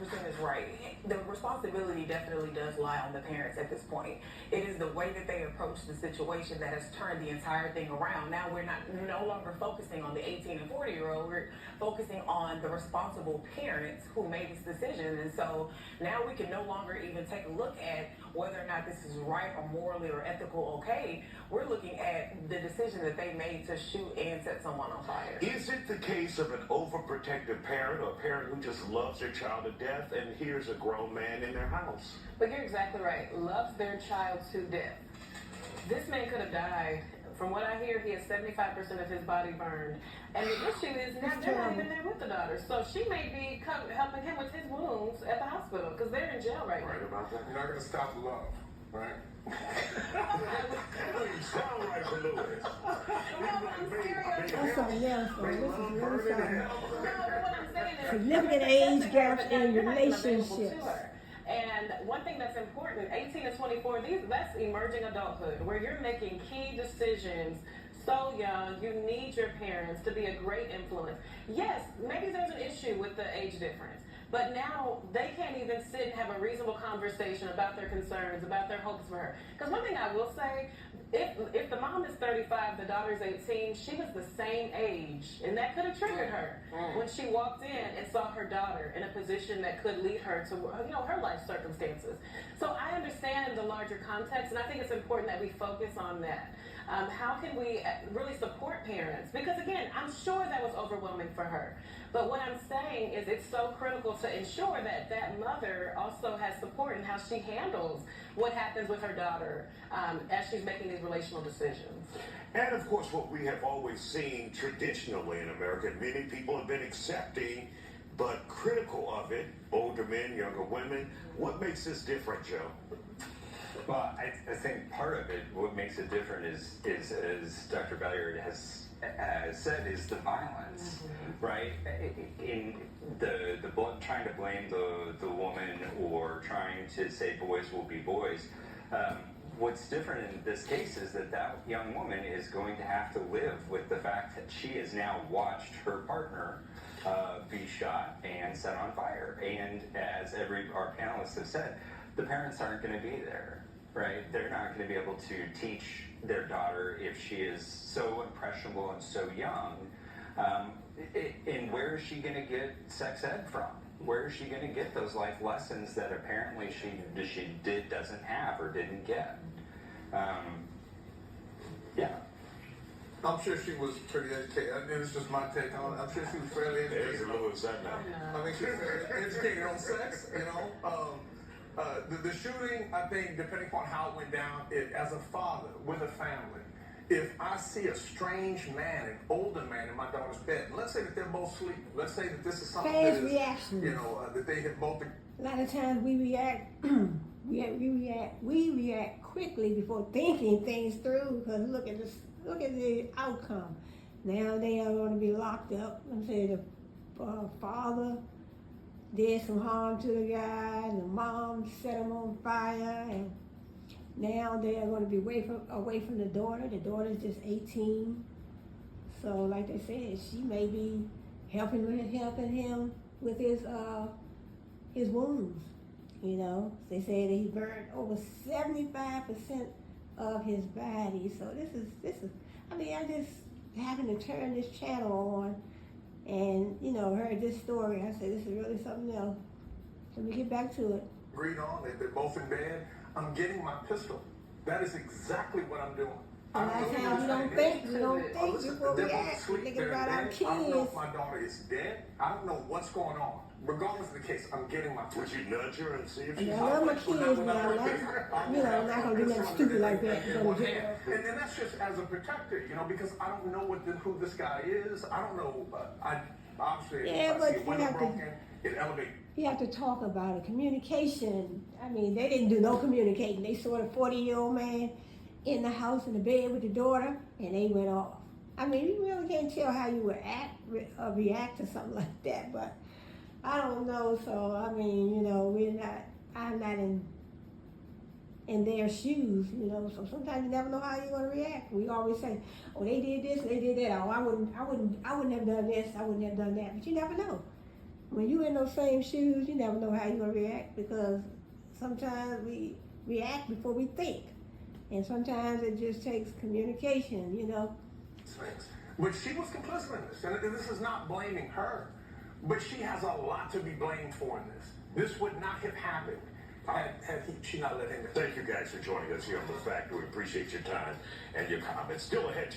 100% is right. The responsibility definitely does lie on the parents at this point. It is the way that they approach the situation that has turned the entire thing around. Now we're no longer focusing on the 18 and 40-year-old. We're focusing on the responsible parents who made this decision. And so now we can no longer even take a look at whether or not this is right or morally or ethical okay. We're looking at the decision that they made to shoot and set someone on fire. Is it the case of an overprotective parent or a parent who just loves their child to death and here's a grown man in their house? But you're exactly right. Loves their child to death. This man could have died. From what I hear, he has 75% of his body burned. And the issue is now they're not even there with the daughter. So she may be helping him with his wounds at the hospital because they're in jail right now. Right about that? You're not going to stop love, right? You sound like a Lewis. That's a yes, so this is really something. No, but what I'm saying is Significant age gaps in relationships. And one thing that's important, 18 to 24, that's emerging adulthood, where you're making key decisions so young. You need your parents to be a great influence. Yes, maybe there's an issue with the age difference, but now they can't even sit and have a reasonable conversation about their concerns, about their hopes for her. Because one thing I will say, if the mom is 35, the daughter's 18, she was the same age, and that could have triggered her when she walked in and saw her daughter in a position that could lead her to, her life circumstances. So I understand the larger context, and I think it's important that we focus on that. How can we really support parents? Because again, I'm sure that was overwhelming for her. But what I'm saying is it's so critical to ensure that that mother also has support in how she handles what happens with her daughter as she's making these relational decisions. And of course, what we have always seen traditionally in America, many people have been accepting but critical of it, older men, younger women. What makes this different, Joe? Well, I think part of it, what makes it different is as Dr. Valliard has said, is the violence, right? In the trying to blame the woman or trying to say boys will be boys. What's different in this case is that young woman is going to have to live with the fact that she has now watched her partner be shot and set on fire. And as our panelists have said, the parents aren't going to be there, right? They're not going to be able to teach their daughter if she is so impressionable and so young. And where is she going to get sex ed from? Where is she going to get those life lessons that apparently she doesn't have or didn't get? Yeah. I'm sure she was pretty educated. I mean, it's just my take on it. I'm sure she was fairly educated. There's a Lewis that now. I think she was fairly educated on sex, The shooting, I think, depending upon how it went down, as a father with a family, if I see a strange man, an older man in my daughter's bed, let's say that they're both sleeping, let's say that this is something Fast that is, reactions. that they have both. A lot of times we react, we react quickly before thinking things through. Because look at the outcome. Now they are going to be locked up. Let's say the father did some harm to the guy, and the mom set him on fire, and now they are going to be away from the daughter. The daughter's just 18, so like they said, she may be helping him with his wounds. They say that he burned over 75% of his body. So this is. I mean, I just having to turn this channel on. And, heard this story. I said, this is really something else. So we get back to it. Agreed on that they're both in bed. I'm getting my pistol. That is exactly what I'm doing. A lot of times we don't think before we act. We think about our kids. I don't know if my daughter is dead. I don't know what's going on. Regardless of the case, I'm getting my pistol. Would you nudge her and see if she's... I love my kids, but I'm not going to do nothing stupid like that. And that's just as a protector, because I don't know who this guy is. I don't know. Obviously, if I see a window broken, it elevates. You have to talk about it. Communication. I mean, they didn't do no communicating. They saw the 40-year-old man in the house in the bed with the daughter, and they went off. I mean, you really can't tell how you would react to something like that, but I don't know. So, I mean, I'm not in their shoes, so sometimes you never know how you're going to react. We always say, oh, they did this, they did that. Oh, I wouldn't have done this, I wouldn't have done that, but you never know. when you in those same shoes, you never know how you're gonna react, because sometimes we react before we think, and sometimes it just takes communication, you know. But she was complicit in this, and this is not blaming her, but she has a lot to be blamed for in this. This would not have happened had she not let him in. Thank you guys for joining us here on The Fact. We appreciate your time and your comments. Still ahead.